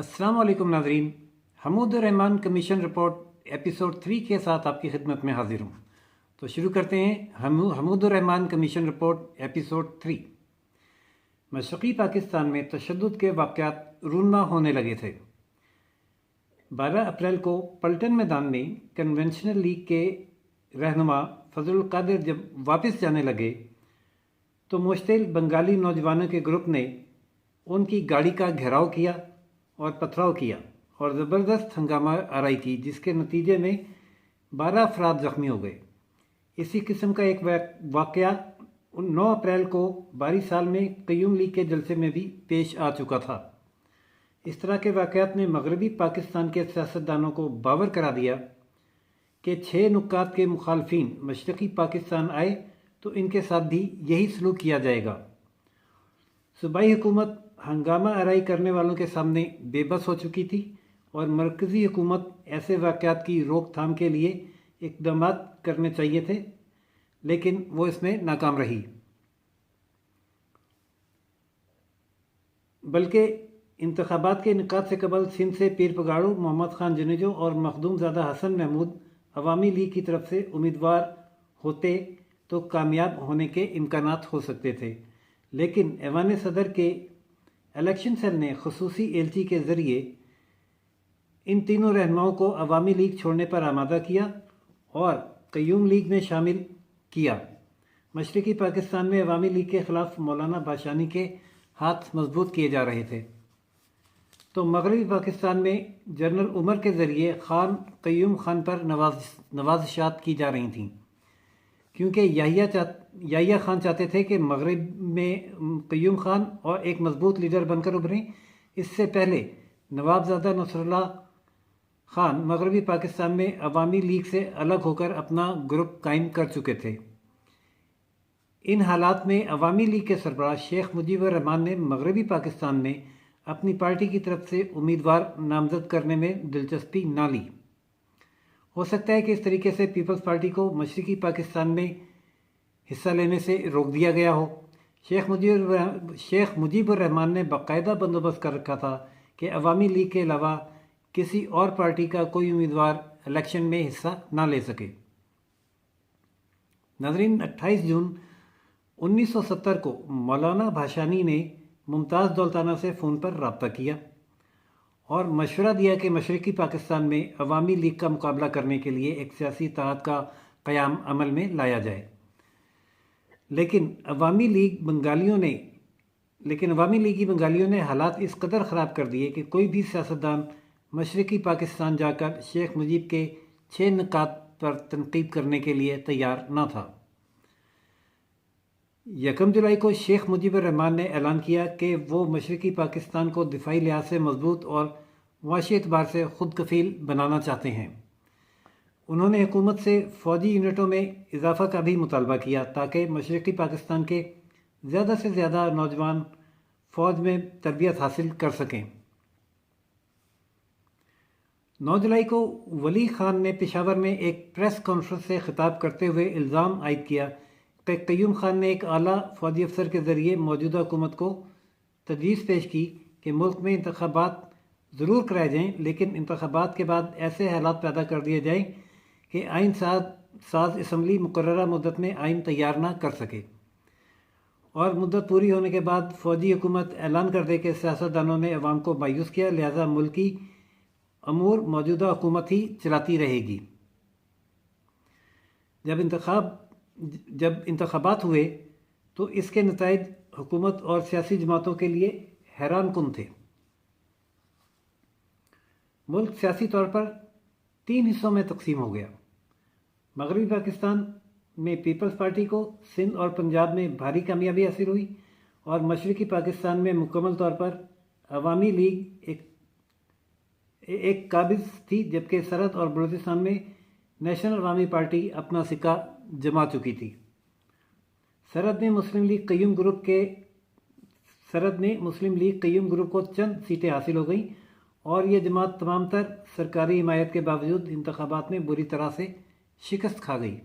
अस्सलाम वालेकुम नाजरीन। हमीदुर्रहमान कमीशन रिपोर्ट एपिसोड 3 के साथ आपकी खिदमत में हाजिर हूँ। तो शुरू करते हैं हमीदुर्रहमान कमीशन रिपोर्ट एपिसोड 3। मशरक़ी पाकिस्तान में तशद्दुद के वाक़यात रूनमा होने लगे थे। 12 अप्रैल को पल्टन मैदान में कन्वेंशनल लीग के रहनुमा फजलुल कादिर जब वापस जाने लगे तो मुश्तिल बंगाली नौजवानों के ग्रुप ने उनकी गाड़ी का घेराव किया और पथराव किया और ज़बरदस्त हंगामा आराई की, जिसके नतीजे में 12 अफराद ज़ख्मी हो गए। इसी किस्म का एक वाक़या 9 अप्रैल को बारी साल में क़य्यूम लीग के जलसे में भी पेश आ चुका था। इस तरह के वाक़यात ने मगरबी पाकिस्तान के सियासतदानों को बावर करा दिया कि 6 नुकात के मुखालफिन मशरक़ी पाकिस्तान आए तो इनके साथ भी यही सलूक किया जाएगा। सूबाई हुकूमत हंगामा आराई करने वालों के सामने बेबस हो चुकी थी और मरकज़ी हुकूमत ऐसे वाक़यात की रोकथाम के लिए इक़दाम करने चाहिए थे, लेकिन वो इसमें नाकाम रही। बल्कि इंतखाबात के इनेकाद से कबल सिंध से पीर पगाड़ू मोहम्मद खान जुनेजो और मखदूमज़ादा हसन महमूद अवामी लीग की तरफ से उम्मीदवार होते तो कामयाब होने के इम्कानात हो सकते थे, लेकिन ऐवान सदर के इलेक्शन सेल ने खसूसी एलची के ज़रिए इन तीनों रहनुमाओं को अवामी लीग छोड़ने पर आमादा किया और क़य्यूम लीग में शामिल किया। मशरक़ी पाकिस्तान में अवामी लीग के ख़िलाफ़ मौलाना भाषानी के हाथ मजबूत किए जा रहे थे, तो मगरबी पाकिस्तान में जनरल उमर के ज़रिए खान क़य्यूम खान पर नवाज़शात की जा रही थीं, क्योंकि याहिया खान चाहते थे कि मगरब में क़य्यूम खान और एक मजबूत लीडर बनकर उभरें। इससे पहले नवाबज़ादा नसरुल्लाह खान मगरबी पाकिस्तान में अवामी लीग से अलग होकर अपना ग्रुप कायम कर चुके थे। इन हालात में अवामी लीग के सरबराह शेख मुजीबुर रहमान ने मगरबी पाकिस्तान में अपनी पार्टी की तरफ से उम्मीदवार नामज़द करने में दिलचस्पी ना ली। हो सकता है कि इस तरीके से पीपल्स पार्टी को मशरक़ी पाकिस्तान में हिस्सा लेने से रोक दिया गया हो। शेख मुजीबुर रहमान ने बाकायदा बंदोबस्त कर रखा था कि अवामी लीग के अलावा किसी और पार्टी का कोई उम्मीदवार इलेक्शन में हिस्सा ना ले सके। नाज़रीन, 28 जून 1970 को मौलाना भाषानी ने मुमताज़ दौलताना से फ़ोन पर रब्ता किया और मशवरा दिया कि मशरक़ी पाकिस्तान में अवामी लीग का मुकाबला करने के लिए एक सियासी इत्तेहाद का क़याम अमल में लाया जाए। लेकिन अवामी लीगी बंगालियों ने हालात इस कदर ख़राब कर दिए कि कोई भी सियासतदान मशरक़ी पाकिस्तान जाकर शेख मुजीब के 6 नुकात पर तनकीद करने के लिए तैयार न था। 1 जुलाई को शेख मुजीबुर रहमान ने ऐलान किया कि वो मशरक़ी पाकिस्तान को दिफाई लिहाज से मजबूत और मुआशी एतबार से खुद कफ़ील बनाना चाहते हैं। उन्होंने हुकूमत से फ़ौजी यूनिटों में इजाफ़ा का भी मुतालबा किया ताकि मशरक़ी पाकिस्तान के ज़्यादा से ज़्यादा नौजवान फ़ौज में तरबियत हासिल कर सकें। 9 जुलाई को वली ख़ान ने पेशावर में एक प्रेस कॉन्फ्रेंस से ख़िताब करते हुए इल्ज़ाम आयद किया कि क़य्यूम खान ने एक आला फ़ौजी अफसर के ज़रिए मौजूदा हुकूमत को तजवीज़ पेश की कि मुल्क में इंतखाबात ज़रूर कराए जाएँ, लेकिन इंतखाबात के बाद ऐसे हालात पैदा कर दिए जाएँ कि आइन साज असम्बली मुकर्ररा मुद्दत में आइन तैयार ना कर सके और मुद्दत पूरी होने के बाद फ़ौजी हुकूमत ऐलान कर दे कि सियासतदानों ने अवाम को मायूस किया, लिहाजा मुल्की अमूर मौजूदा हुकूमत ही चलाती रहेगी। जब इंतखाबात हुए तो इसके नताइज हुकूमत और सियासी जमातों के लिए हैरान कुन थे। मुल्क सियासी तौर पर 3 हिस्सों में तकसीम हो गया। मगरबी पाकिस्तान में पीपल्स पार्टी को सिंध और पंजाब में भारी कामयाबी हासिल हुई और मशरक़ी पाकिस्तान में मुकम्मल तौर पर अवामी लीग एक काबिज़ थी, जबकि सरहद और बलूचिस्तान में नेशनल अवामी पार्टी अपना सिक्का जमा चुकी थी। सरहद में मुस्लिम लीग क़य्यूम ग्रुप को चंद सीटें हासिल हो गईं और ये जमात तमाम तर सरकारी हिमायत के बावजूद इंतखाबात में बुरी तरह से शिकस्त खा गई।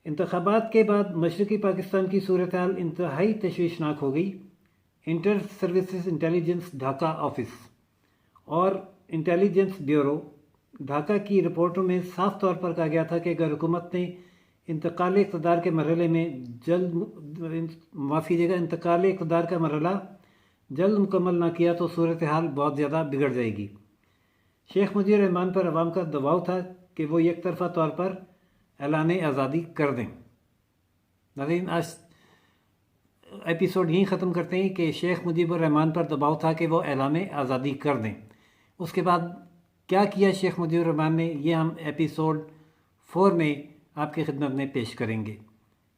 इंतखाबात के बाद मशरक़ी पाकिस्तान की सूरत हाल इंतहाई तशवीशनाक हो गई। Inter services intelligence Dhaka office और इंटेलिजेंस ब्यूरो ढाका की रिपोर्टों में साफ तौर पर कहा गया था कि अगर हुकूमत ने इंतकाल इक़्तिदार के मरहले में इंतकाल इक़्तिदार का मरहला जल्द मुकम्मल ना किया तो सूरत हाल बहुत ज़्यादा बिगड़ जाएगी। शेख मुजीब रहमान पर अवाम का दबाव था कि वो एक तरफ़ा तौर पर ऐलान आज़ादी कर दें। नाज़रीन, आज एपिसोड यहीं ख़त्म करते हैं कि शेख मुजीब रहमान पर दबाव था कि वो ऐलान आज़ादी कर दें। उसके बाद क्या किया शेख मुजीब रहमान ने, ये हम एपिसोड 4 में आपकी खिदमत में पेश करेंगे।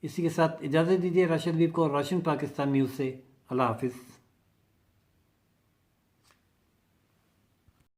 इसी के साथ इजाज़त दीजिए राशिद हबीब को रोशन पाकिस्तान न्यूज़ से। अल्लाह हाफिज़।